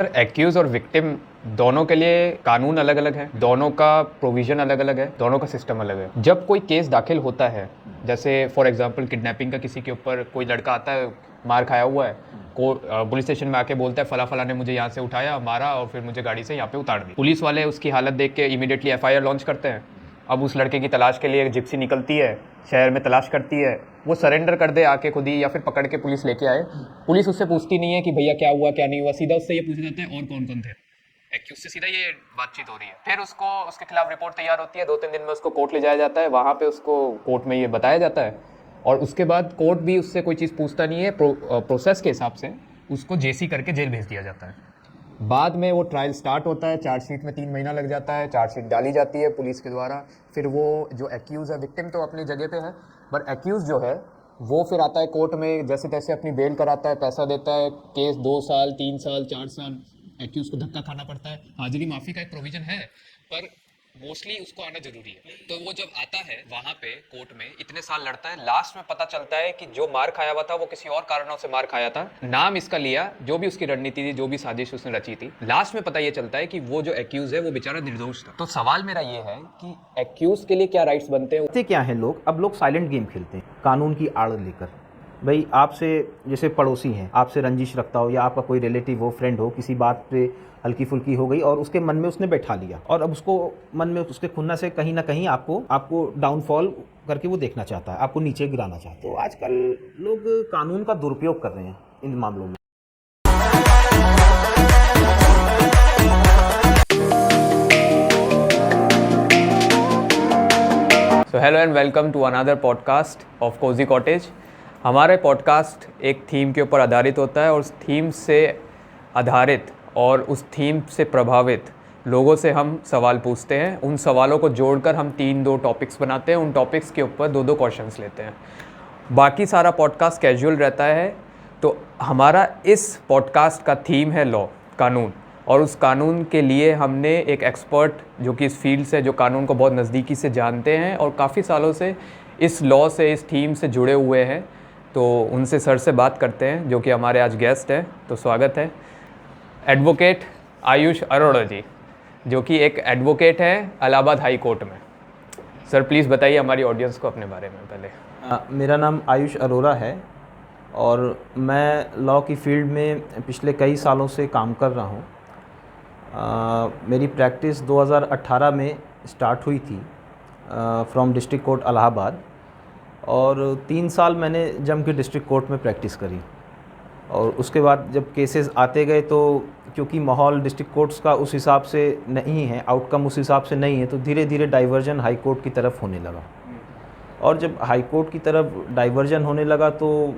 Sir accused और victim दोनों के लिए कानून अलग अलग है, दोनों का प्रोविज़न अलग अलग है, दोनों का सिस्टम अलग है। जब कोई केस दाखिल होता है, जैसे फॉर एग्जांपल किडनैपिंग का, किसी के ऊपर कोई लड़का आता है, मार खाया हुआ है, को पुलिस स्टेशन में आके बोलता है फला फला ने मुझे यहाँ से उठाया, मारा और फिर मुझे गाड़ी से यहाँ पे उतार दी। पुलिस वाले उसकी हालत देख के इमीडिएटली एफआईआर लॉन्च करते हैं। अब उस लड़के की तलाश के लिए एक जिप्सी निकलती है, शहर में तलाश करती है, वो सरेंडर कर दे आके खुद ही, या फिर पकड़ के पुलिस लेके आए। पुलिस उससे पूछती नहीं है कि भैया क्या हुआ क्या नहीं हुआ, सीधा उससे ये पूछा जाता है और कौन कौन थे। एक्यूज से सीधा ये बातचीत हो रही है, फिर उसको उसके खिलाफ रिपोर्ट तैयार होती है, 2-3 दिन में उसको कोर्ट ले जाया जाता है, वहाँ पे उसको कोर्ट में ये बताया जाता है और उसके बाद कोर्ट भी उससे कोई चीज़ पूछता नहीं है। प्रोसेस के हिसाब से उसको जेसी करके जेल भेज दिया जाता है। बाद में वो ट्रायल स्टार्ट होता है, चार्जशीट में 3 महीना लग जाता है, चार्जशीट डाली जाती है पुलिस के द्वारा। फिर वो जो एक्यूज़ है, विक्टिम तो अपनी जगह पे है, पर एक्यूज़ जो है वो फिर आता है कोर्ट में, जैसे तैसे अपनी बेल कराता है, पैसा देता है, केस 2 साल 3 साल 4 साल एक्यूज़ को धक्का खाना पड़ता है। हाजिरी माफ़ी का एक प्रोविज़न है, पर मोस्टली उसको आना जरूरी है। तो वो जब आता है वहाँ पे कोर्ट में इतने साल लड़ता है, लास्ट में पता चलता है कि जो मार खाया हुआ था वो किसी और कारणों से मार खाया था, नाम इसका लिया, जो भी उसकी रणनीति थी, जो भी साजिश उसने रची थी, लास्ट में पता ये चलता है कि वो जो एक्यूज है वो बेचारा निर्दोष था। तो सवाल मेरा ये है कि एक्यूज के लिए क्या राइट्स बनते हैं? करते क्या हैं लोग, अब लोग साइलेंट गेम खेलते हैं कानून की आड़ लेकर। भाई आपसे जैसे पड़ोसी हैं, आपसे रंजिश रखता हो या आपका कोई रिलेटिव हो, फ्रेंड हो, किसी बात पे हल्की फुल्की हो गई और उसके मन में उसने बैठा लिया और अब उसको मन में उसके खुन्ना से कहीं ना कहीं आपको डाउनफॉल करके वो देखना चाहता है, आपको नीचे गिराना चाहता है। तो आजकल लोग कानून का दुरुपयोग कर रहे हैं इन मामलों में। So hello and welcome to another podcast of Cozy Cottage. हमारे पॉडकास्ट एक थीम के ऊपर आधारित होता है और उस थीम से आधारित और उस थीम से प्रभावित लोगों से हम सवाल पूछते हैं। उन सवालों को जोड़कर हम 3-2 टॉपिक्स बनाते हैं, उन टॉपिक्स के ऊपर 2-2 क्वेश्चंस लेते हैं। बाकी सारा पॉडकास्ट कैजुअल रहता है। तो हमारा इस पॉडकास्ट का थीम है लॉ, कानून, और उस कानून के लिए हमने एक एक्सपर्ट जो कि इस फील्ड से, जो कानून को बहुत नज़दीकी से जानते हैं और काफ़ी सालों से इस लॉ से, इस थीम से जुड़े हुए हैं, तो उनसे सर से बात करते हैं, जो कि हमारे आज गेस्ट हैं। तो स्वागत है एडवोकेट आयुष अरोड़ा जी, जो कि एक एडवोकेट हैं इलाहाबाद हाई कोर्ट में। सर प्लीज़ बताइए हमारी ऑडियंस को अपने बारे में पहले। मेरा नाम आयुष अरोड़ा है और मैं लॉ की फील्ड में पिछले कई सालों से काम कर रहा हूँ। मेरी प्रैक्टिस 2018 में स्टार्ट हुई थी फ्रॉम डिस्ट्रिक्ट कोर्ट इलाहाबाद, और 3 साल मैंने जम के डिस्ट्रिक्ट कोर्ट में प्रैक्टिस करी। और उसके बाद जब केसेस आते गए, तो क्योंकि माहौल डिस्ट्रिक्ट कोर्ट्स का उस हिसाब से नहीं है, आउटकम उस हिसाब से नहीं है, तो धीरे धीरे डाइवर्जन हाई कोर्ट की तरफ होने लगा। और जब हाई कोर्ट की तरफ डाइवर्जन होने लगा तो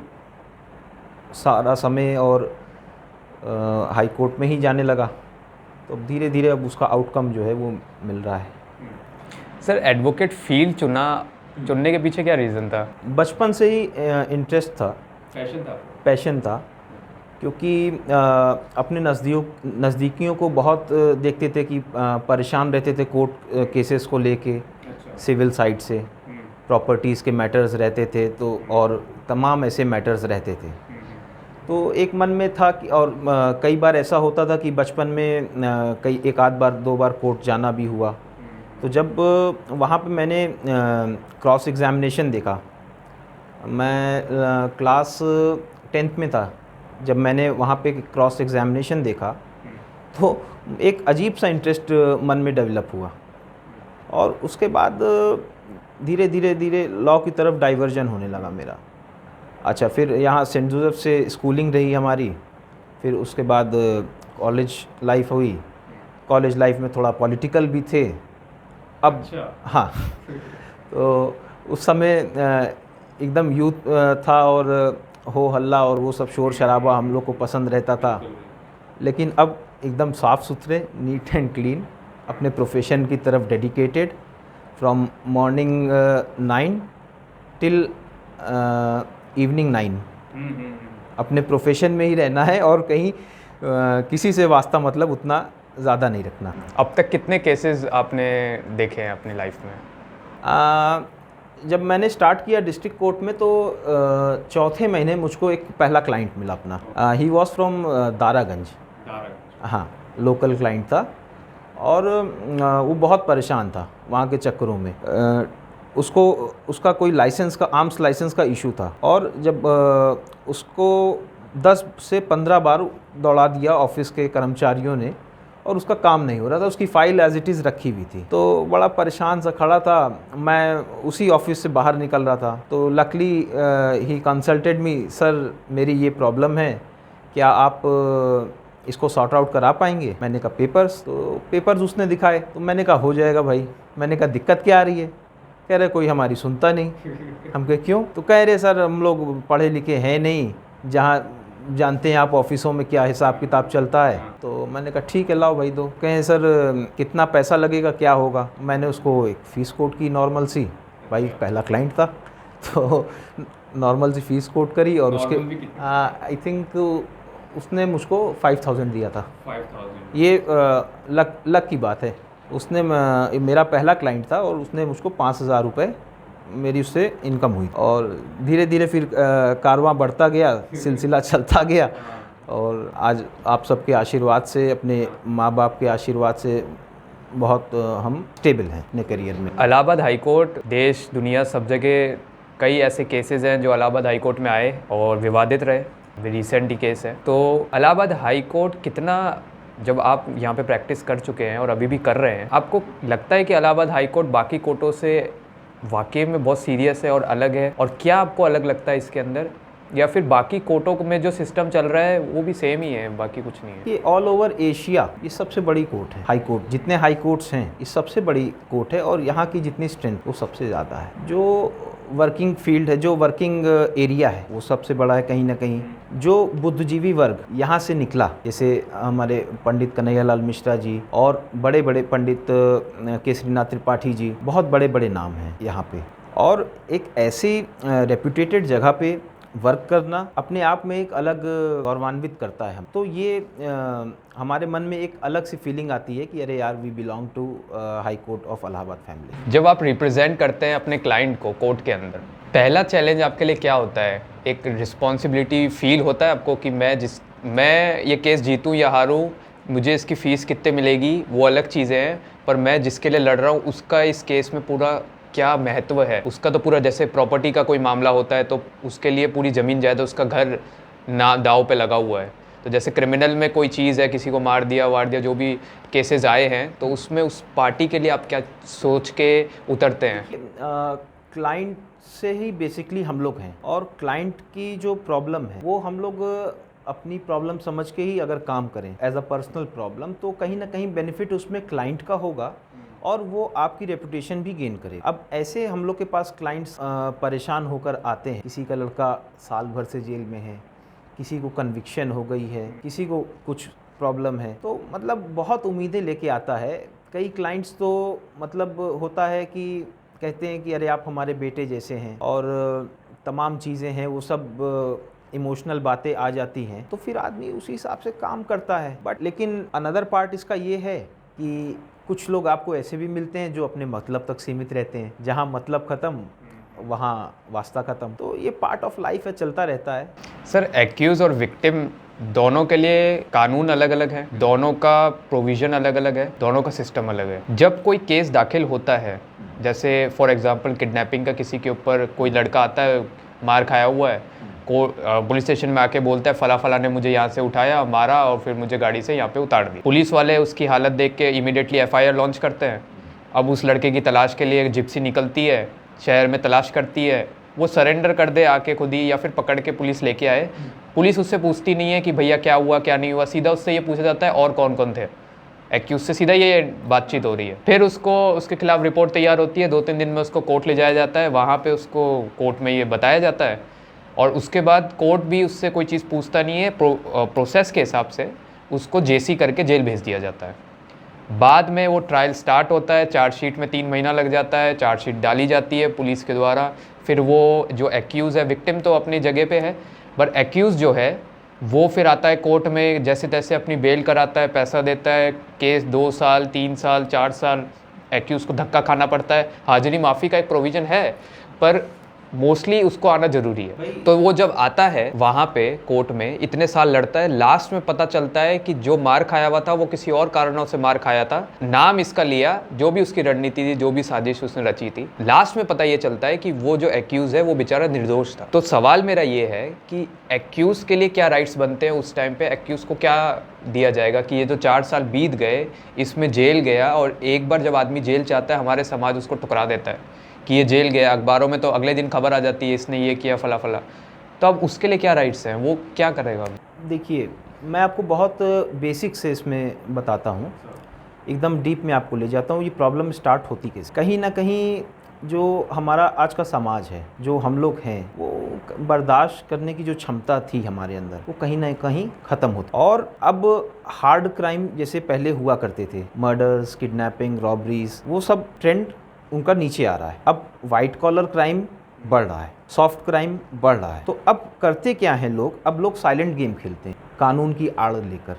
सारा समय और हाई कोर्ट में ही जाने लगा। तो धीरे धीरे अब उसका आउटकम जो है वो मिल रहा है। सर एडवोकेट फील्ड चुनने के पीछे क्या रीज़न था? बचपन से ही इंटरेस्ट था, पैशन था, क्योंकि अपने नज़दीकियों को बहुत देखते थे कि परेशान रहते थे कोर्ट केसेस को लेके। सिविल साइड से प्रॉपर्टीज़ के मैटर्स रहते थे, तो और तमाम ऐसे मैटर्स रहते थे। तो एक मन में था कि, और कई बार ऐसा होता था कि बचपन में कई 1-2 बार कोर्ट जाना भी हुआ। तो जब वहाँ पे मैंने क्रॉस एग्ज़ामिनेशन देखा, मैं क्लास 10th में था जब मैंने वहाँ पे क्रॉस एग्ज़ामिनेशन देखा, तो एक अजीब सा इंटरेस्ट मन में डेवलप हुआ। और उसके बाद धीरे धीरे लॉ की तरफ डाइवर्जन होने लगा मेरा। अच्छा, फिर यहाँ सेंट जोसेफ से स्कूलिंग रही हमारी, फिर उसके बाद कॉलेज लाइफ हुई। कॉलेज लाइफ में थोड़ा पॉलिटिकल भी थे। अब अच्छा। हाँ, तो उस समय एकदम यूथ था और हो हल्ला और वो सब शोर शराबा हम लोग को पसंद रहता था। लेकिन अब एकदम साफ़ सुथरे, नीट एंड क्लीन, अपने प्रोफेशन की तरफ dedicated, from morning 9 till evening 9 अपने प्रोफेशन में ही रहना है और कहीं किसी से वास्ता मतलब उतना ज़्यादा नहीं रखना। अब तक कितने केसेस आपने देखे हैं अपनी लाइफ में? जब मैंने स्टार्ट किया डिस्ट्रिक्ट कोर्ट में, तो चौथे महीने मुझको एक पहला क्लाइंट मिला अपना। He was from Daraganj. हाँ, लोकल क्लाइंट था और वो बहुत परेशान था वहाँ के चक्करों में। उसको उसका कोई लाइसेंस का आर्म्स लाइसेंस का इशू था और जब उसको 10 से 15 बार दौड़ा दिया ऑफिस के कर्मचारियों ने और उसका काम नहीं हो रहा था। उसकी फ़ाइल एज इट इज़ रखी हुई थी, तो बड़ा परेशान सा खड़ा था। मैं उसी ऑफिस से बाहर निकल रहा था, तो लकली ही कंसल्टेड मी, सर मेरी ये प्रॉब्लम है, क्या आप इसको सॉर्ट आउट करा पाएंगे? मैंने कहा पेपर्स, तो पेपर्स उसने दिखाए, तो मैंने कहा हो जाएगा भाई। मैंने कहा दिक्कत क्या आ रही है? कह रहे कोई हमारी सुनता नहीं। हम कहे क्यों? तो कह रहे सर हम लोग पढ़े लिखे हैं नहीं, जहाँ जानते हैं आप ऑफिसों में क्या हिसाब किताब चलता है। तो मैंने कहा ठीक है लाओ भाई दो। कहें सर कितना पैसा लगेगा, क्या होगा? मैंने उसको एक फ़ीस कोट की नॉर्मल सी, भाई पहला क्लाइंट था तो नॉर्मल सी फ़ीस कोट करी और उसके आई थिंक उसने मुझको 5000 दिया था। 5000 ये लक की बात है। उसने मेरा पहला क्लाइंट था और उसने मुझको 5000 रुपये मेरी उससे इनकम हुई और धीरे धीरे फिर कारवां बढ़ता गया, सिलसिला चलता गया और आज आप सबके आशीर्वाद से, अपने माँ बाप के आशीर्वाद से बहुत हम स्टेबल हैं अपने करियर में। इलाहाबाद हाई कोर्ट देश दुनिया सब जगह कई ऐसे केसेस हैं जो इलाहाबाद हाई कोर्ट में आए और विवादित रहे। रिसेंट ही केस है। तो इलाहाबाद हाई कोर्ट कितना, जब आप यहाँ पे प्रैक्टिस कर चुके हैं और अभी भी कर रहे हैं, आपको लगता है कि इलाहाबाद हाई कोर्ट बाकी कोर्टों से वाकई में बहुत सीरियस है और अलग है? और क्या आपको अलग लगता है इसके अंदर, या फिर बाकी कोर्टों में जो सिस्टम चल रहा है वो भी सेम ही है, बाकी कुछ नहीं है? ये ऑल ओवर एशिया ये सबसे बड़ी कोर्ट है। हाई कोर्ट, जितने हाई कोर्ट्स हैं ये सबसे बड़ी कोर्ट है और यहाँ की जितनी स्ट्रेंथ वो सबसे ज़्यादा है। जो वर्किंग फील्ड है, जो वर्किंग एरिया है वो सबसे बड़ा है कहीं ना कहीं। जो बुद्धिजीवी वर्ग यहाँ से निकला, जैसे हमारे पंडित कन्हैयालाल मिश्रा जी और बड़े बड़े पंडित केसरीनाथ त्रिपाठी जी, बहुत बड़े बड़े नाम हैं यहाँ पे। और एक ऐसी रेप्यूटेटेड जगह पे वर्क करना अपने आप में एक अलग गौरवान्वित करता है हम। तो ये हमारे मन में एक अलग सी फीलिंग आती है कि अरे यार we belong to High Court of Allahabad family. जब आप रिप्रेजेंट करते हैं अपने क्लाइंट को कोर्ट के अंदर, पहला चैलेंज आपके लिए क्या होता है? एक रिस्पॉन्सिबिलिटी फील होता है आपको कि मैं ये केस जीतूँ या हारूँ, मुझे इसकी फ़ीस कितने मिलेगी वो अलग चीज़ें हैं, पर मैं जिसके लिए लड़ रहा हूँ उसका इस केस में पूरा क्या महत्व है, उसका तो पूरा, जैसे प्रॉपर्टी का कोई मामला होता है तो उसके लिए पूरी ज़मीन जायदाद, उसका घर ना दाव पे लगा हुआ है। तो जैसे क्रिमिनल में कोई चीज़ है, किसी को मार दिया वार दिया, जो भी केसेस आए हैं, तो उसमें उस पार्टी के लिए आप क्या सोच के उतरते हैं? क्लाइंट से ही बेसिकली हम लोग हैं और क्लाइंट की जो प्रॉब्लम है वो हम लोग अपनी प्रॉब्लम समझ के ही अगर काम करें एज अ पर्सनल प्रॉब्लम, तो कहीं ना कहीं बेनिफिट उसमें क्लाइंट का होगा और वो आपकी रेपुटेशन भी गेन करे। अब ऐसे हम लोग के पास क्लाइंट्स परेशान होकर आते हैं। किसी का लड़का साल भर से जेल में है, किसी को कन्विक्शन हो गई है, किसी को कुछ प्रॉब्लम है, तो मतलब बहुत उम्मीदें लेके आता है। कई क्लाइंट्स तो मतलब होता है कि कहते हैं कि अरे आप हमारे बेटे जैसे हैं और तमाम चीज़ें हैं, वो सब इमोशनल बातें आ जाती हैं, तो फिर आदमी उसी हिसाब से काम करता है। बट लेकिन अनदर पार्ट इसका ये है कि कुछ लोग आपको ऐसे भी मिलते हैं जो अपने मतलब तक सीमित रहते हैं, जहाँ मतलब ख़त्म वहाँ वास्ता ख़त्म। तो ये पार्ट ऑफ लाइफ है, चलता रहता है। सर, एक्यूज़ और विक्टिम दोनों के लिए कानून अलग अलग है, दोनों का प्रोविज़न अलग अलग है, दोनों का सिस्टम अलग है। जब कोई केस दाखिल होता है, जैसे फॉर एग्जांपल किडनैपिंग का, किसी के ऊपर कोई लड़का आता है मार खाया हुआ है, पुलिस स्टेशन में आके बोलता है फला फला ने मुझे यहाँ से उठाया, मारा और फिर मुझे गाड़ी से यहाँ पे उतार दी। पुलिस वाले उसकी हालत देख के इमीडिएटली एफआईआर लॉन्च करते हैं। अब उस लड़के की तलाश के लिए एक जिप्सी निकलती है, शहर में तलाश करती है, वो सरेंडर कर दे आके खुद ही, या फिर पकड़ के पुलिस लेके आए। पुलिस उससे पूछती नहीं है कि भैया क्या हुआ क्या नहीं हुआ, सीधा उससे ये पूछा जाता है और कौन कौन थे। एक्यूज से सीधा ये बातचीत हो रही है। फिर उसके खिलाफ रिपोर्ट तैयार होती है, 2-3 दिन में उसको कोर्ट ले जाया जाता है, वहाँ पे उसको कोर्ट में ये बताया जाता है और उसके बाद कोर्ट भी उससे कोई चीज़ पूछता नहीं है। प्रोसेस के हिसाब से उसको जेसी करके जेल भेज दिया जाता है। बाद में वो ट्रायल स्टार्ट होता है, चार्जशीट में 3 महीना लग जाता है, चार्जशीट डाली जाती है पुलिस के द्वारा। फिर वो जो एक्यूज़ है, विक्टिम तो अपनी जगह पे है, बट एक्यूज़ जो है वो फिर आता है कोर्ट में, जैसे तैसे अपनी बेल कराता है, पैसा देता है, केस 2 साल 3 साल 4 साल एक्यूज़ को धक्का खाना पड़ता है। हाजिरी माफ़ी का एक प्रोविज़न है, पर मोस्टली उसको आना जरूरी है। तो वो जब आता है वहाँ पे कोर्ट में इतने साल लड़ता है, लास्ट में पता चलता है कि जो मार खाया हुआ था वो किसी और कारणों से मार खाया था, नाम इसका लिया, जो भी उसकी रणनीति थी, जो भी साजिश उसने रची थी, लास्ट में पता ये चलता है कि वो जो एक्यूज है वो बेचारा निर्दोष था। तो सवाल मेरा ये है कि एक्यूज के लिए क्या राइट्स बनते हैं उस टाइम पे, एक्यूज को क्या दिया जाएगा कि ये जो 4 साल बीत गए इसमें जेल गया, और एक बार जब आदमी जेल चाहता है हमारे समाज उसको ठुकरा देता है कि ये जेल गया, अखबारों में तो अगले दिन खबर आ जाती है इसने ये किया फला फला, तो अब उसके लिए क्या राइट्स हैं, वो क्या करेगा? देखिए, मैं आपको बहुत बेसिक से इसमें बताता हूँ, एकदम डीप में आपको ले जाता हूँ। ये प्रॉब्लम स्टार्ट होती कैसे? कहीं ना कहीं जो हमारा आज का समाज है, जो हम लोग हैं, वो बर्दाश्त करने की जो क्षमता थी हमारे अंदर, वो कहीं ना कहीं ख़त्म होती। और अब हार्ड क्राइम जैसे पहले हुआ करते थे, मर्डर्स, किडनैपिंग, रॉबरीज, वो सब ट्रेंड उनका नीचे आ रहा है। अब वाइट कॉलर क्राइम बढ़ रहा है, सॉफ्ट क्राइम बढ़ रहा है। तो अब करते क्या हैं लोग? अब लोग साइलेंट गेम खेलते हैं कानून की आड़ लेकर।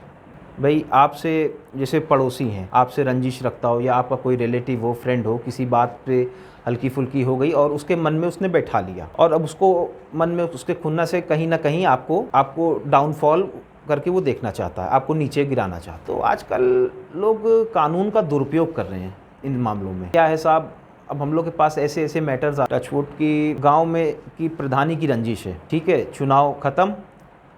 भाई आपसे जैसे पड़ोसी हैं, आपसे रंजिश रखता हो, या आपका कोई रिलेटिव हो, फ्रेंड हो, किसी बात पे हल्की फुल्की हो गई और उसके मन में उसने बैठा लिया, और अब उसको मन में उसके खुन्ना से कहीं ना कहीं आपको डाउनफॉल करके वो देखना चाहता है, आपको नीचे गिराना चाहता है। तो आजकल लोग कानून का दुरुपयोग कर रहे हैं इन मामलों में। क्या है साहब, अब हम लोग के पास ऐसे ऐसे मैटर्स टचवुड की गांव में की प्रधानी की रंजिश है, ठीक है, चुनाव खत्म,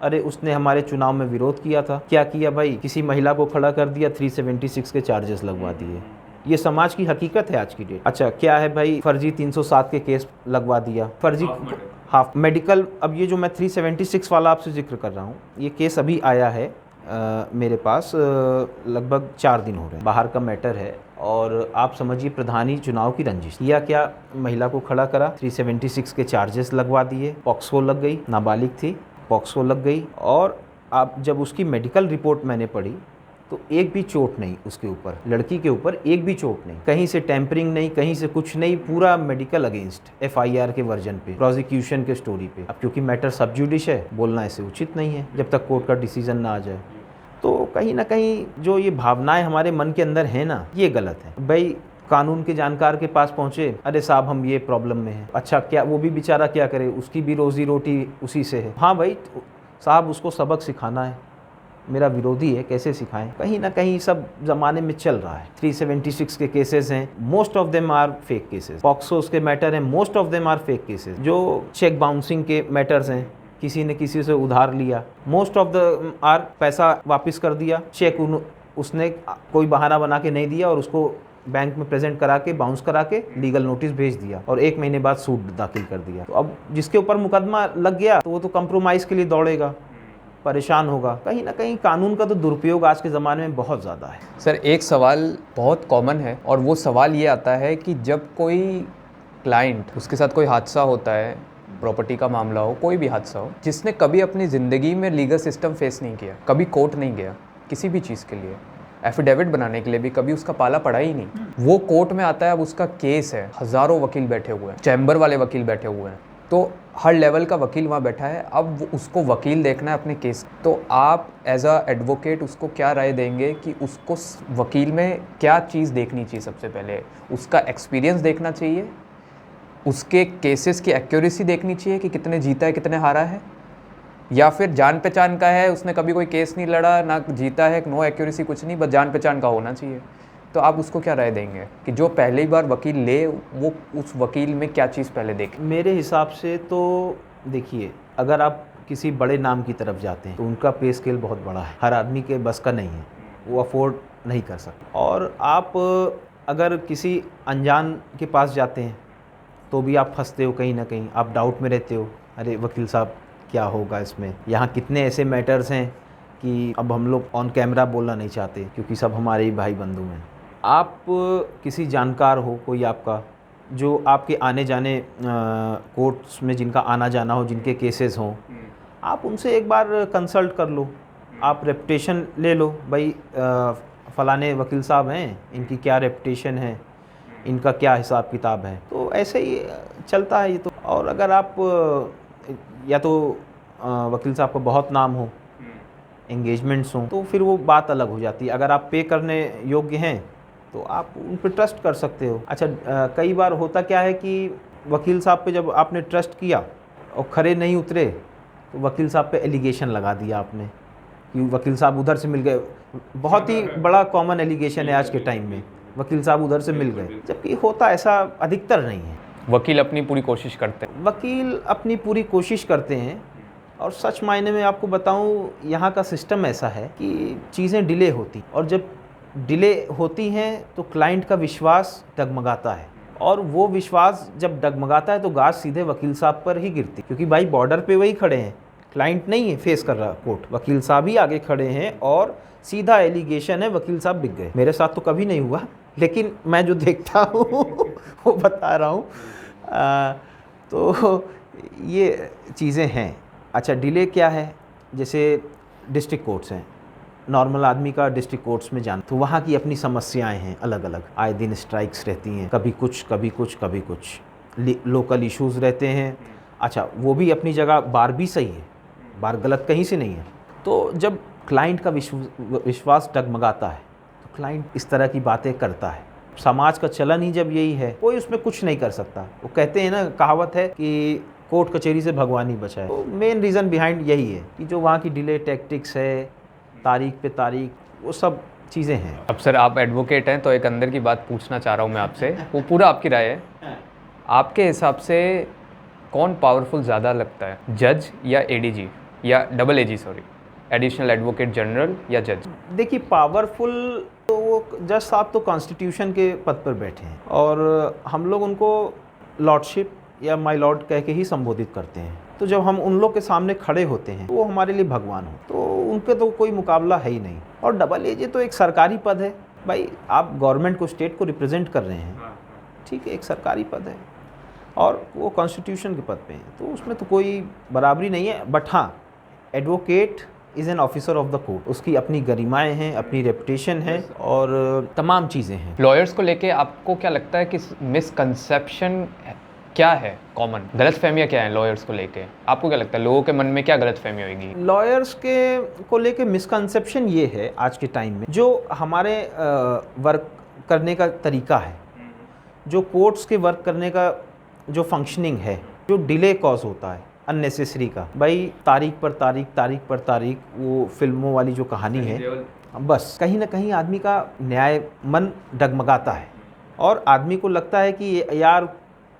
अरे उसने हमारे चुनाव में विरोध किया था, क्या किया भाई, किसी महिला को खड़ा कर दिया, 376 के चार्जेस लगवा दिए। ये समाज की हकीकत है आज की डेट। अच्छा, क्या है भाई, फर्जी 307 के केस लगवा दिया, फर्जी हाफ मेडिकल। अब ये जो मैं 376 वाला आपसे जिक्र कर रहा हूँ, ये केस अभी आया है मेरे पास, लगभग 4 दिन हो रहे हैं, बाहर का मैटर है। और आप समझिए, प्रधानी चुनाव की रंजिश या क्या, महिला को खड़ा करा, 376 के चार्जेस लगवा दिए, पॉक्सो लग गई, नाबालिग थी, पॉक्सो लग गई। और आप जब उसकी मेडिकल रिपोर्ट मैंने पढ़ी तो एक भी चोट नहीं उसके ऊपर, लड़की के ऊपर एक भी चोट नहीं, कहीं से टेम्परिंग नहीं, कहीं से कुछ नहीं, पूरा मेडिकल अगेंस्ट FIR के वर्जन पे, प्रोसिक्यूशन के स्टोरी पे। अब क्योंकि मैटर सब जुडिश है, बोलना ऐसे उचित नहीं है जब तक कोर्ट का डिसीजन ना आ जाए। तो कहीं ना कहीं जो ये भावनाएं हमारे मन के अंदर है ना, ये गलत है। भाई कानून के जानकार के पास पहुंचे, अरे साहब हम ये प्रॉब्लम में हैं। अच्छा, क्या वो भी बेचारा क्या करे, उसकी भी रोजी रोटी उसी से है। हाँ भाई साहब, उसको सबक सिखाना है, मेरा विरोधी है, कैसे सिखाएं? कहीं ना कहीं सब ज़माने में चल रहा है। 376 के केसेस हैं, most of them are fake cases. POCSOs के मैटर हैं, most of them are fake cases. जो चेक बाउंसिंग के मैटर्स हैं, किसी ने किसी से उधार लिया, मोस्ट ऑफ द आर पैसा वापस कर दिया, चेक उसने कोई बहाना बना के नहीं दिया और उसको बैंक में प्रेजेंट करा के, बाउंस करा के लीगल नोटिस भेज दिया, और 1 महीने बाद सूट दाखिल कर दिया। तो अब जिसके ऊपर मुकदमा लग गया तो वो तो कंप्रोमाइज़ के लिए दौड़ेगा, परेशान होगा। कहीं ना कहीं कानून का तो दुरुपयोग आज के ज़माने में बहुत ज़्यादा है। सर, एक सवाल बहुत कॉमन है, और वो सवाल ये आता है कि जब कोई क्लाइंट, उसके साथ कोई हादसा होता है, प्रॉपर्टी का मामला हो, कोई भी हादसा हो, जिसने कभी अपनी ज़िंदगी में लीगल सिस्टम फेस नहीं किया, कभी कोर्ट नहीं गया किसी भी चीज़ के लिए, एफिडेविट बनाने के लिए भी कभी उसका पाला पड़ा ही नहीं, वो कोर्ट में आता है, अब उसका केस है, हज़ारों वकील बैठे हुए हैं, चैम्बर वाले वकील बैठे हुए हैं, तो हर लेवल का वकील वहाँ बैठा है, अब उसको वकील देखना है अपने केस। तो आप एज अ एडवोकेट उसको क्या राय देंगे कि उसको वकील में क्या चीज़ देखनी चाहिए? सबसे पहले उसका एक्सपीरियंस देखना चाहिए, उसके केसेस की एक्यूरेसी देखनी चाहिए कि कितने जीता है, कितने हारा है, या फिर जान पहचान का है, उसने कभी कोई केस नहीं लड़ा, ना जीता है, नो एक्यूरेसी कुछ नहीं, बस जान पहचान का होना चाहिए। तो आप उसको क्या राय देंगे कि जो पहली बार वकील ले, वो उस वकील में क्या चीज़ पहले देखे? मेरे हिसाब से तो देखिए, अगर आप किसी बड़े नाम की तरफ जाते हैं तो उनका पे स्केल बहुत बड़ा है, हर आदमी के बस का नहीं है, वो अफोर्ड नहीं कर सकता। और आप अगर किसी अनजान के पास जाते हैं तो भी आप फंसते हो, कहीं ना कहीं आप डाउट में रहते हो, अरे वकील साहब क्या होगा इसमें। यहाँ कितने ऐसे मैटर्स हैं कि अब हम लोग ऑन कैमरा बोलना नहीं चाहते क्योंकि सब हमारे ही भाई बंधु हैं। आप किसी जानकार हो, कोई आपका, जो आपके आने जाने कोर्ट्स में जिनका आना जाना हो, जिनके केसेस हों, आप उनसे एक बार कंसल्ट कर लो, आप रेपुटेशन ले लो, भाई फ़लाने वकील साहब हैं, इनकी क्या रेपुटेशन है, इनका क्या हिसाब किताब है। तो ऐसे ही चलता है ये तो। और अगर आप या तो वकील साहब का बहुत नाम हो, एंगेजमेंट्स हों, तो फिर वो बात अलग हो जाती है। अगर आप पे करने योग्य हैं तो आप उन पर ट्रस्ट कर सकते हो। अच्छा, कई बार होता क्या है कि वकील साहब पे जब आपने ट्रस्ट किया और खरे नहीं उतरे तो वकील साहब पे एलिगेशन लगा दिया आपने कि वकील साहब उधर से मिल गए। बहुत ही बड़ा कॉमन एलिगेशन है आज के टाइम में, वकील साहब उधर से मिल गए, जबकि होता ऐसा अधिकतर नहीं है। वकील अपनी पूरी कोशिश करते हैं। वकील अपनी पूरी कोशिश करते हैं और सच मायने में आपको बताऊं, यहाँ का सिस्टम ऐसा है कि चीज़ें डिले होती, और जब डिले होती हैं तो क्लाइंट का विश्वास डगमगाता है, और वो विश्वास जब डगमगाता है तो गाज सीधे वकील साहब पर ही गिरती, क्योंकि भाई बॉर्डर पे वही खड़े हैं, क्लाइंट नहीं है फेस कर रहा कोर्ट, वकील साहब ही आगे खड़े हैं और सीधा एलिगेशन है वकील साहब बिक गए। मेरे साथ तो कभी नहीं हुआ, लेकिन मैं जो देखता हूँ वो बता रहा हूँ। तो ये चीज़ें हैं। अच्छा, डिले क्या है? जैसे डिस्ट्रिक्ट कोर्ट्स हैं, नॉर्मल आदमी का डिस्ट्रिक्ट कोर्ट्स में जाना, तो वहाँ की अपनी समस्याएं हैं अलग अलग, आए दिन स्ट्राइक्स रहती हैं, कभी कुछ कभी कुछ कभी कुछ, लोकल इश्यूज़ रहते हैं। अच्छा, वो भी अपनी जगह, बार भी सही है, बार गलत कहीं से नहीं है। तो जब क्लाइंट का विश्वास डगमगाता है तो क्लाइंट इस तरह की बातें करता है। समाज का चलन ही जब यही है, कोई उसमें कुछ नहीं कर सकता। वो कहते हैं ना, कहावत है कि कोर्ट कचहरी से भगवान ही बचाए। तो मेन रीज़न बिहाइंड यही है कि जो वहाँ की डिले टैक्टिक्स है, तारीख पे तारीख, वो सब चीज़ें हैं। अब सर आप एडवोकेट हैं तो एक अंदर की बात पूछना चाह रहा हूँ मैं आपसे, वो पूरा आपकी राय है। आपके हिसाब से कौन पावरफुल ज़्यादा लगता है, जज या एडीजी या डबल एजी, सॉरी, एडिशनल एडवोकेट जनरल या जज? देखिए, पावरफुल तो वो जज साहब तो कॉन्स्टिट्यूशन के पद पर बैठे हैं, और हम लोग उनको लॉर्डशिप या माय लॉर्ड कह के ही संबोधित करते हैं। तो जब हम उन लोग के सामने खड़े होते हैं तो वो हमारे लिए भगवान हो, तो उनके तो कोई मुकाबला है ही नहीं। और डबल एजे तो एक सरकारी पद है भाई, आप गवर्नमेंट को, स्टेट को रिप्रेजेंट कर रहे हैं, ठीक है, एक सरकारी पद है और वो कॉन्स्टिट्यूशन के पद पे हैं, तो उसमें तो कोई बराबरी नहीं है। बट हाँ, advocate is an officer of the court, उसकी अपनी गरिमाएं हैं, अपनी रेपुटेशन है और तमाम चीज़ें हैं। लॉयर्स को लेके आपको क्या लगता है कि मिसकंसेप्शन क्या है, कॉमन गलतफहमियां क्या हैं लॉयर्स को लेके? आपको क्या लगता है लोगों के मन में क्या गलतफहमी होगी? लॉयर्स के को लेके मिसकंसेप्शन ये है आज के टाइम में, जो हमारे वर्क करने का तरीका है, जो कोर्ट्स के वर्क करने का जो फंक्शनिंग है, जो डिले कॉज होता है अननेसेसरी का, भाई तारीख पर तारीख, तारीख पर तारीख, वो फिल्मों वाली जो कहानी है, बस कहीं ना कहीं आदमी का न्याय मन डगमगाता है और आदमी को लगता है कि यार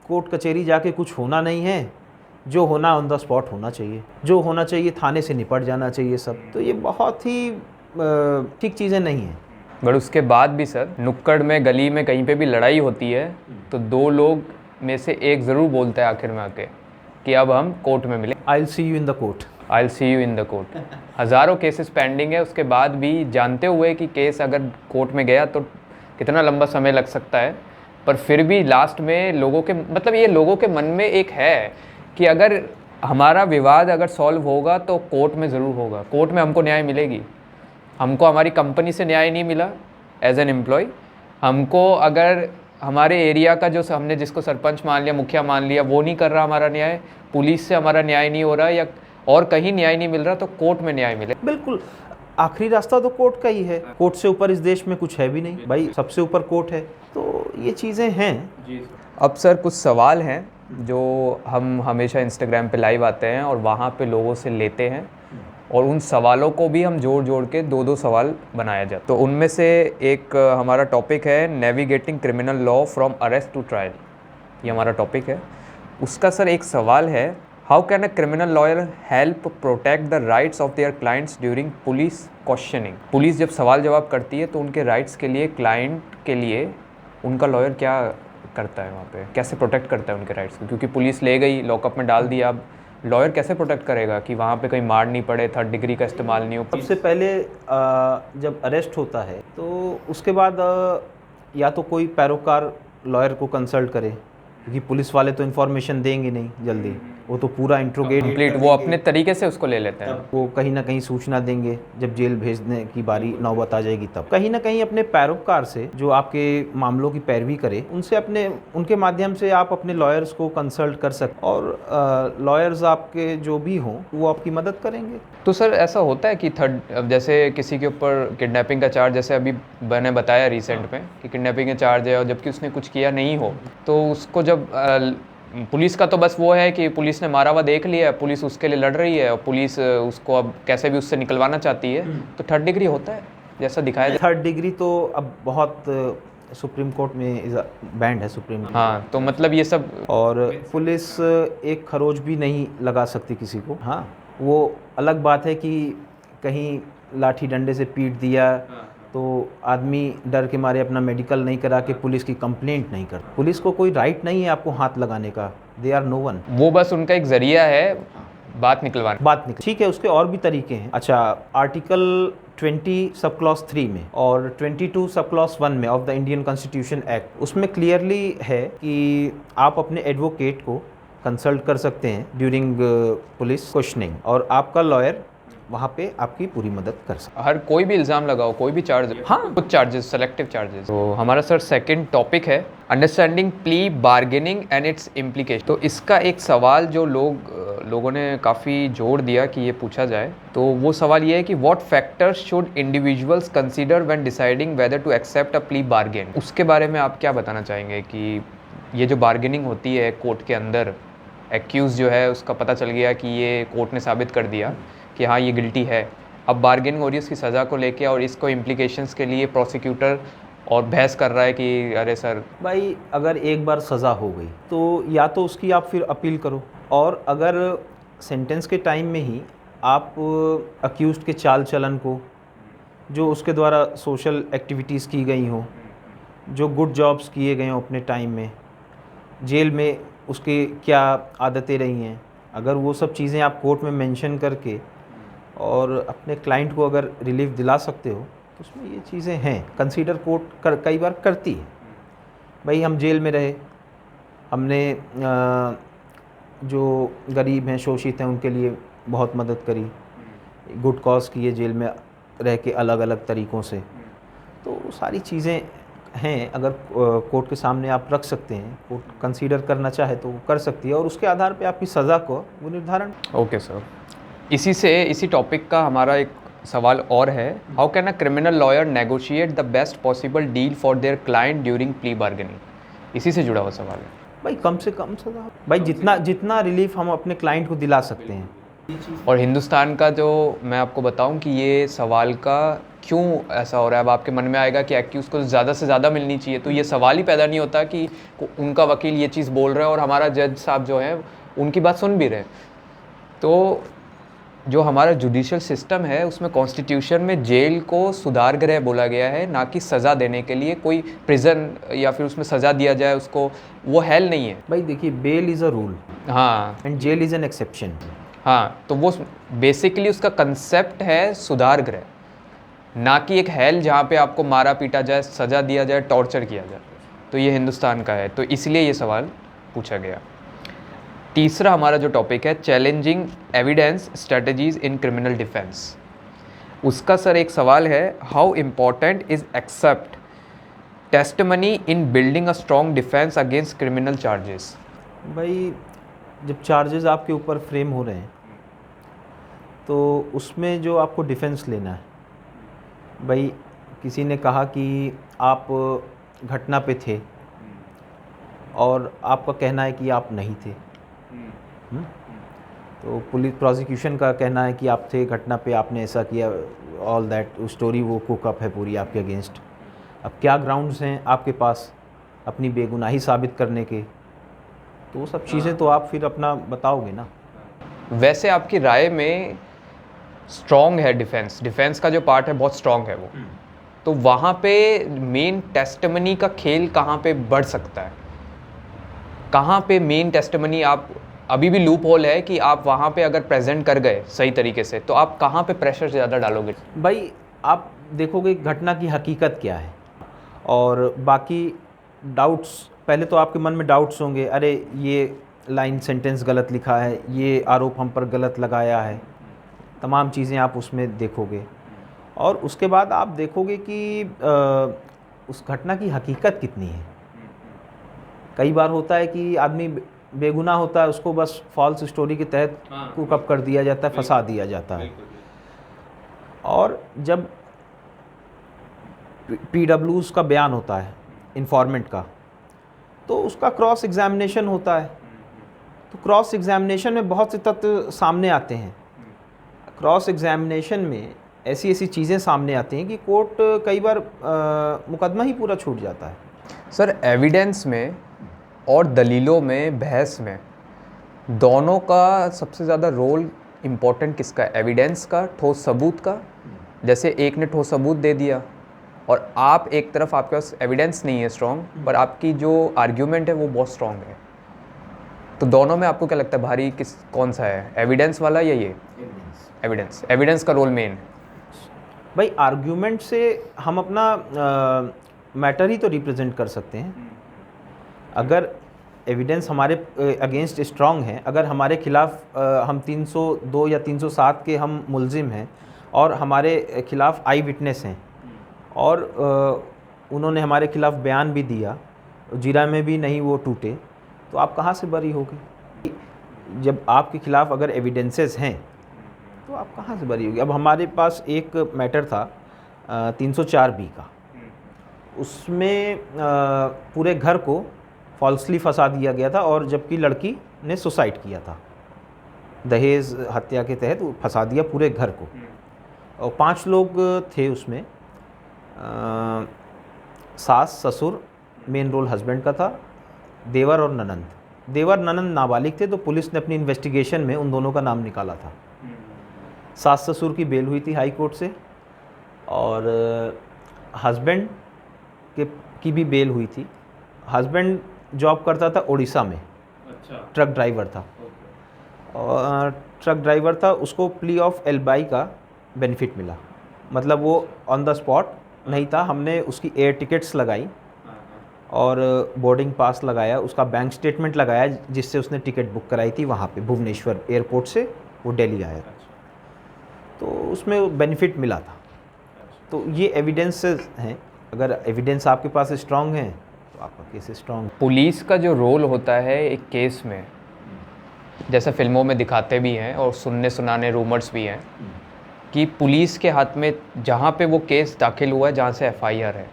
कोर्ट कचहरी जाके कुछ होना नहीं है, जो होना ऑन द स्पॉट होना चाहिए, जो होना चाहिए थाने से निपट जाना चाहिए सब। तो ये बहुत ही ठीक चीज़ें नहीं हैं। बट उसके बाद भी सर, नुक्कड़ में, गली में, कहीं पे भी लड़ाई होती है तो दो लोग में से एक ज़रूर बोलता है आखिर में आके कि अब हम कोर्ट में मिले, I will see you in the court, I will see you in the court. हज़ारों केसेस पेंडिंग है, उसके बाद भी जानते हुए कि केस अगर कोर्ट में गया तो कितना लंबा समय लग सकता है, पर फिर भी लास्ट में लोगों के, मतलब ये लोगों के मन में एक है कि अगर हमारा विवाद अगर सॉल्व होगा तो कोर्ट में ज़रूर होगा, कोर्ट में हमको न्याय मिलेगी। हमको हमारी कंपनी से न्याय नहीं मिला एज एन एम्प्लॉय, हमको अगर हमारे एरिया का जो हमने जिसको सरपंच मान लिया, मुखिया मान लिया, वो नहीं कर रहा हमारा न्याय, पुलिस से हमारा न्याय नहीं हो रहा या और कहीं न्याय नहीं मिल रहा, तो कोर्ट में न्याय मिले। बिल्कुल, आखिरी रास्ता तो कोर्ट का ही है। कोर्ट से ऊपर इस देश में कुछ है भी नहीं भाई, सबसे ऊपर कोर्ट है। तो ये चीज़ें हैं। अब सर कुछ सवाल हैं जो हम हमेशा इंस्टाग्राम पे लाइव आते हैं और वहाँ पे लोगों से लेते हैं, और उन सवालों को भी हम जोड़ जोड़ के दो सवाल बनाया जाता है। तो उनमें से एक हमारा टॉपिक है navigating criminal law from arrest to trial, ये हमारा टॉपिक है। उसका सर एक सवाल है, how can a criminal lawyer help protect the rights of their clients during police questioning? Police जब सवाल जवाब करती है तो उनके राइट्स के लिए, क्लाइंट के लिए उनका लॉयर क्या करता है, वहाँ पे कैसे प्रोटेक्ट करता है उनके राइट्स को? क्योंकि पुलिस ले गई, लॉकअप में डाल दिया, अब लॉयर कैसे प्रोटेक्ट करेगा कि वहाँ पे कहीं मार नहीं पड़े, थर्ड डिग्री का इस्तेमाल नहीं हो? सबसे पहले जब अरेस्ट होता है तो उसके बाद या तो कोई पैरोकार लॉयर को कंसल्ट करे, क्योंकि पुलिस वाले तो इन्फॉर्मेशन देंगे नहीं जल्दी, वो तो पूरा इंट्रोगेट कंप्लीट वो अपने तरीके से उसको ले लेते हैं, वो कहीं ना कहीं सूचना देंगे, जब जेल भेजने की बारी नौबत आ जाएगी तब कहीं ना कहीं अपने पैरोकार से जो आपके मामलों की पैरवी करे, उनसे उनके माध्यम से आप अपने लॉयर्स को कंसल्ट कर सकते, और लॉयर्स आपके जो भी हों वो आपकी मदद करेंगे। तो सर ऐसा होता है कि थर्ड, जैसे किसी के ऊपर किडनैपिंग का चार्ज, जैसे अभी मैंने बताया रिसेंट में कि किडनैपिंग का चार्ज है और जबकि उसने कुछ किया नहीं हो, तो उसको जब पुलिस का तो बस वो है कि पुलिस ने मारा हुआ देख लिया, पुलिस उसके लिए लड़ रही है और पुलिस उसको अब कैसे भी उससे निकलवाना चाहती है, तो थर्ड डिग्री होता है जैसा दिखाया जाए। थर्ड डिग्री तो अब बहुत सुप्रीम कोर्ट में बैंड है सुप्रीम कोर्ट। हाँ, तो मतलब ये सब और पुलिस एक खरोच भी नहीं लगा सकती किसी को। हाँ, वो अलग बात है कि कहीं लाठी डंडे से पीट दिया तो आदमी डर के मारे अपना मेडिकल नहीं करा के पुलिस की कंप्लेंट नहीं करता। पुलिस को कोई राइट नहीं है आपको हाथ लगाने का, दे आर नो वन। वो बस उनका एक जरिया है बात निकलवाने। ठीक है, उसके और भी तरीके हैं। अच्छा, आर्टिकल 20 सब क्लॉज 3 में और 22 सब क्लॉज 1 में of the Indian constitution act, उसमें क्लियरली है कि आप अपने एडवोकेट को कंसल्ट कर सकते हैं ड्यूरिंग पुलिस क्वेश्चनिंग, और आपका लॉयर वहाँ पे आपकी पूरी मदद कर सकता है। हर कोई भी इल्ज़ाम लगाओ, कोई भी चार्ज, हाँ, कुछ चार्जेस, सेलेक्टिव चार्जेस। तो हमारा सर सेकंड टॉपिक है understanding plea bargaining and it's implication. तो इसका एक सवाल जो लोगों ने काफ़ी जोर दिया कि ये पूछा जाए, तो वो सवाल ये है कि what factors should individuals consider when deciding whether to accept a plea bargain. उसके बारे में आप क्या बताना चाहेंगे कि ये जो बार्गेनिंग होती है कोर्ट के अंदर, एक्यूज़ जो है उसका पता चल गया कि ये कोर्ट ने साबित कर दिया कि हाँ ये गिल्टी है, अब बार्गेनिंग हो रही है उसकी सज़ा को लेके और इसको इम्प्लीकेशंस के लिए प्रोसिक्यूटर और बहस कर रहा है कि अरे सर भाई अगर एक बार सज़ा हो गई तो या तो उसकी आप फिर अपील करो, और अगर सेंटेंस के टाइम में ही आप अक्यूज़ड के चाल चलन को, जो उसके द्वारा सोशल एक्टिविटीज़ की गई हों, जो गुड जॉब्स किए गए हों अपने टाइम में, जेल में उसके क्या आदतें रही हैं, अगर वो सब चीज़ें आप कोर्ट में मेंशन करके और अपने क्लाइंट को अगर रिलीफ दिला सकते हो, तो उसमें ये चीज़ें हैं, कंसीडर कोर्ट कई बार करती है। भाई हम जेल में रहे, हमने जो गरीब हैं, शोषित हैं, उनके लिए बहुत मदद करी, गुड कॉज किए जेल में रह के अलग अलग तरीक़ों से, तो सारी चीज़ें हैं। अगर कोर्ट के सामने आप रख सकते हैं, कोर्ट कंसीडर करना चाहे तो वो कर सकती है, और उसके आधार पे आपकी सज़ा को वो निर्धारण। ओके सर, इसी टॉपिक का हमारा एक सवाल और है, how can a criminal lawyer negotiate the best possible deal for their client during plea bargaining. इसी से जुड़ा हुआ सवाल है भाई, कम से कम सज़ा, भाई जितना रिलीफ हम अपने क्लाइंट को दिला सकते हैं। और हिंदुस्तान का जो मैं आपको बताऊं कि ये सवाल का क्यों ऐसा हो रहा है, अब आपके मन में आएगा कि एक्यूज़ को ज़्यादा से ज़्यादा मिलनी चाहिए, तो ये सवाल ही पैदा नहीं होता कि उनका वकील ये चीज़ बोल रहा है और हमारा जज साहब जो है उनकी बात सुन भी रहे। तो जो हमारा जुडिशल सिस्टम है उसमें कॉन्स्टिट्यूशन में जेल को सुधार गृह बोला गया है, ना कि सज़ा देने के लिए कोई प्रिजन या फिर उसमें सज़ा दिया जाए उसको, वो हेल नहीं है। भाई देखिए, बेल इज़ अ रूल, हाँ, and jail is an exception. हाँ, तो वो बेसिकली उसका कंसेप्ट है सुधार गृह, ना कि एक हेल जहाँ पे आपको मारा पीटा जाए, सज़ा दिया जाए, टॉर्चर किया जाए। तो ये हिंदुस्तान का है, तो इसलिए ये सवाल पूछा गया। तीसरा हमारा जो टॉपिक है, challenging evidence strategies in criminal defence. उसका सर एक सवाल है, how important is accept testimony in building a strong defence against criminal charges. भाई जब चार्जेस आपके ऊपर फ्रेम हो रहे हैं तो उसमें जो आपको डिफेंस लेना है, भाई किसी ने कहा कि आप घटना पे थे और आपका कहना है कि आप नहीं थे, तो पुलिस प्रोसिक्यूशन का कहना है कि आप थे घटना पे, आपने ऐसा किया, ऑल दैट स्टोरी वो कुकअप है पूरी आपके अगेंस्ट। अब क्या ग्राउंड्स हैं आपके पास अपनी बेगुनाही साबित करने के, तो वो सब चीज़ें तो आप फिर अपना बताओगे ना। वैसे आपकी राय में स्ट्रॉन्ग है डिफेंस का जो पार्ट है बहुत स्ट्रॉन्ग है वो, तो वहाँ पे मेन टेस्टिमनी का खेल कहाँ पे बढ़ सकता है, कहाँ पे मेन टेस्टिमनी आप, अभी भी लूप होल है कि आप वहाँ पे अगर प्रेजेंट कर गए सही तरीके से तो आप कहाँ पे प्रेशर ज़्यादा डालोगे? भाई आप देखोगे घटना की हकीकत क्या है, और बाकी डाउट्स, पहले तो आपके मन में डाउट्स होंगे, अरे ये लाइन सेंटेंस गलत लिखा है, ये आरोप हम पर गलत लगाया है, तमाम चीज़ें आप उसमें देखोगे, और उसके बाद आप देखोगे कि उस घटना की हकीकत कितनी है। कई बार होता है कि आदमी बेगुनाह होता है, उसको बस फॉल्स स्टोरी के तहत कुकअप कर दिया जाता है, फंसा दिया जाता है। और जब PW's का बयान होता है इन्फॉर्मेंट का, तो उसका क्रॉस एग्जामिनेशन होता है, तो क्रॉस एग्जामिनेशन में बहुत से तथ्य सामने आते हैं। क्रॉस एग्जामिनेशन में ऐसी ऐसी चीज़ें सामने आती हैं कि कोर्ट कई बार मुकदमा ही पूरा छूट जाता है। सर एविडेंस में और दलीलों में, बहस में, दोनों का सबसे ज़्यादा रोल इम्पोर्टेंट किसका है? एविडेंस का, ठोस सबूत का? जैसे एक ने ठोस सबूत दे दिया और आप एक तरफ, आपके पास एविडेंस नहीं है स्ट्रॉन्ग, पर आपकी जो आर्ग्यूमेंट है वो बहुत स्ट्रॉन्ग है, तो दोनों में आपको क्या लगता है भारी कौन सा है, एविडेंस वाला या ये? एविडेंस का रोल मेन। भाई आर्ग्यूमेंट से हम अपना मैटर ही तो रिप्रेजेंट कर सकते हैं। अगर एविडेंस हमारे अगेंस्ट स्ट्रांग है, अगर हमारे खिलाफ हम 302 या 307 के हम मुलजिम हैं और हमारे खिलाफ आई विटनेस हैं और उन्होंने हमारे खिलाफ बयान भी दिया, जीरा में भी नहीं वो टूटे, तो आप कहाँ से बरी होगे? जब आपके खिलाफ अगर एविडेंसेस हैं तो आप कहाँ से बरी होगी? अब हमारे पास एक मैटर था 304B का, उसमें पूरे घर को फॉल्सली फंसा दिया गया था और जबकि लड़की ने सुसाइड किया था, दहेज हत्या के तहत फंसा दिया पूरे घर को। और 5 लोग थे उसमें, सास ससुर, मेन रोल हस्बैंड का था, देवर और ननंद। देवर ननंद नाबालिग थे, तो पुलिस ने अपनी इन्वेस्टिगेशन में उन दोनों का नाम निकाला था। सास ससुर की बेल हुई थी हाई कोर्ट से और हस्बैंड की भी बेल हुई थी। हस्बैंड जॉब करता था उड़ीसा में, अच्छा, ट्रक ड्राइवर था। और ट्रक ड्राइवर था, उसको प्ली ऑफ एल्बाई का बेनिफिट मिला, मतलब वो ऑन द स्पॉट नहीं था, हमने उसकी एयर टिकट्स लगाई और बोर्डिंग पास लगाया, उसका बैंक स्टेटमेंट लगाया जिससे उसने टिकट बुक कराई थी वहाँ पे भुवनेश्वर एयरपोर्ट से वो दिल्ली आया, तो उसमें बेनिफिट मिला था। तो ये एविडेंस हैं, अगर एविडेंस आपके पास स्ट्रांग है तो आपका केस स्ट्रांग। पुलिस का जो रोल होता है एक केस में, जैसा फिल्मों में दिखाते भी हैं और सुनने सुनाने रूमर्स भी हैं कि पुलिस के हाथ में जहाँ पे वो केस दाखिल हुआ है, जहाँ से एफआईआर है,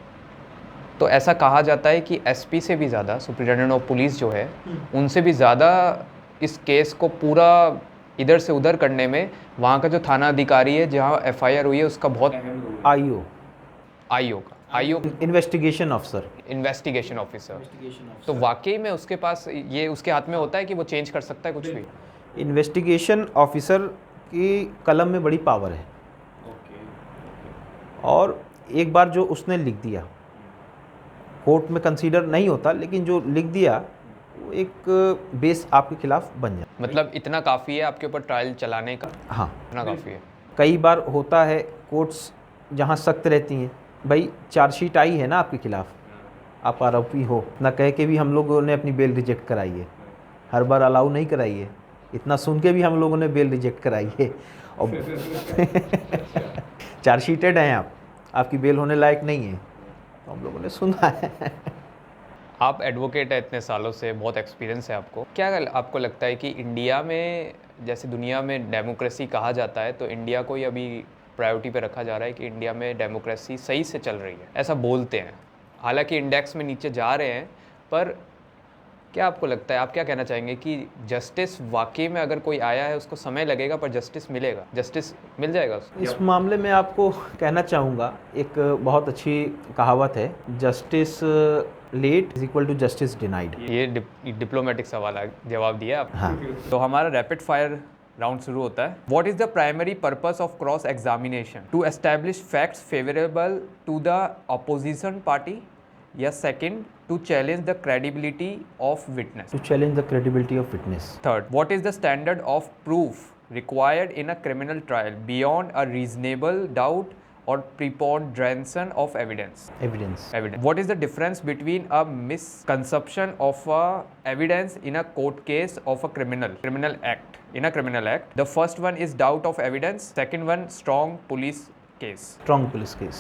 तो ऐसा कहा जाता है कि एसपी से भी ज़्यादा, सुपरिटेंडेंट ऑफ पुलिस जो है, उनसे भी ज़्यादा इस केस को पूरा इधर से उधर करने में वहाँ का जो थाना अधिकारी है जहाँ एफआईआर हुई है उसका बहुत आईओ इन्वेस्टिगेशन ऑफिसर। तो वाकई में उसके पास ये उसके हाथ में होता है कि वो चेंज कर सकता है कुछ भी। इन्वेस्टिगेशन ऑफिसर की कलम में बड़ी पावर है और एक बार जो उसने लिख दिया कोर्ट में कंसीडर नहीं होता, लेकिन जो लिख दिया वो एक बेस आपके खिलाफ बन जाए। मतलब इतना काफ़ी है आपके ऊपर ट्रायल चलाने का? हाँ, इतना काफ़ी है। कई बार होता है कोर्ट्स जहाँ सख्त रहती हैं, भाई चार्जशीट आई है ना आपके खिलाफ, आप आरोपी हो, ना कह के भी हम लोगों ने अपनी बेल रिजेक्ट कराई है, हर बार अलाउ नहीं कराई है, इतना सुन के भी हम लोगों ने बेल रिजेक्ट कराई है और चार्जशीटेड हैं आपकी बेल होने लायक नहीं है, तो हम लोगों ने सुना है। आप एडवोकेट है इतने सालों से, बहुत एक्सपीरियंस है आपको, क्या आपको लगता है कि इंडिया में, जैसे दुनिया में डेमोक्रेसी कहा जाता है, तो इंडिया को ही अभी प्रायोरिटी पे रखा जा रहा है कि इंडिया में डेमोक्रेसी सही से चल रही है, ऐसा बोलते हैं, हालांकि इंडेक्स में नीचे जा रहे हैं, पर क्या आपको लगता है, आप क्या कहना चाहेंगे कि जस्टिस वाकई में अगर कोई आया है उसको समय लगेगा पर जस्टिस मिलेगा, जस्टिस मिल जाएगा उसको? इस मामले में आपको कहना चाहूँगा, एक बहुत अच्छी कहावत है, justice late is equal to justice denied. ये डिप्लोमेटिक सवाल जवाब दिया आप। हाँ। तो हमारा रैपिड फायर राउंड शुरू होता है। What is the primary purpose of cross examination? To establish facts favourable to the opposition party, या second to challenge the credibility of witness? To challenge the credibility of witness. Third, what is the standard of proof required in a criminal trial beyond a reasonable doubt or preponderance of evidence? Evidence. What is the difference between a misconception of a evidence in a court case of a criminal act? In a criminal act, the first one is doubt of evidence, second one strong police case. Strong police case.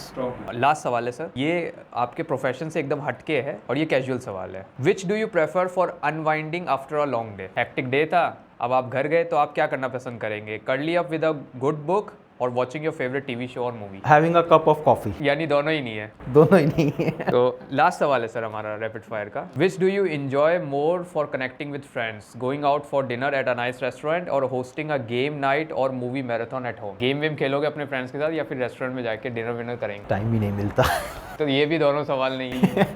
Last सवाल है sir, ये आपके profession से एकदम हटके है और ये कैजुअल सवाल है। Which do you prefer for unwinding after a long day? Hectic day था, अब आप घर गए तो आप क्या करना पसंद करेंगे? Curly up with a good book और watching your favourite TV show और movie? Having a cup of coffee. यानी दोनों ही नहीं है। दोनों ही नहीं है। तो लास्ट सवाल है सर हमारा रैपिड फायर का। Which do you enjoy more for connecting with friends, going out for dinner at a nice restaurant और होस्टिंग अ गेम नाइट और movie marathon at home? Game वेम खेलोगे अपने फ्रेंड्स के साथ या फिर रेस्टोरेंट में जाके डिनर विनर करेंगे? टाइम ही नहीं मिलता। तो ये भी दोनों सवाल नहीं है।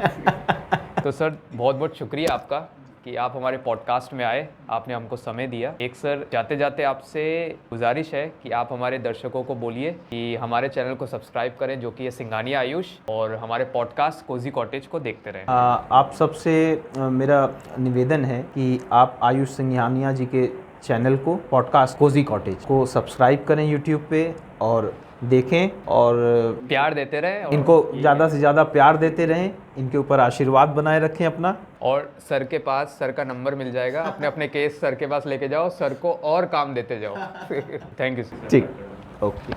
तो सर बहुत बहुत शुक्रिया आपका कि आप हमारे पॉडकास्ट में आए, आपने हमको समय दिया। एक सर जाते जाते आपसे गुजारिश है कि आप हमारे दर्शकों को बोलिए कि हमारे चैनल को सब्सक्राइब करें, जो कि है सिंघानिया आयुष, और हमारे पॉडकास्ट कोजी कॉटेज को देखते रहें। आप सबसे मेरा निवेदन है कि आप आयुष सिंघानिया जी के चैनल को, पॉडकास्ट कोजी कॉटेज को सब्सक्राइब करें यूट्यूब पे और देखें और प्यार देते रहें और इनको ज़्यादा से ज़्यादा प्यार देते रहें, इनके ऊपर आशीर्वाद बनाए रखें अपना। और सर के पास सर का नंबर मिल जाएगा, अपने अपने केस सर के पास लेके जाओ, सर को और काम देते जाओ। Thank you sir. ठीक, ओके।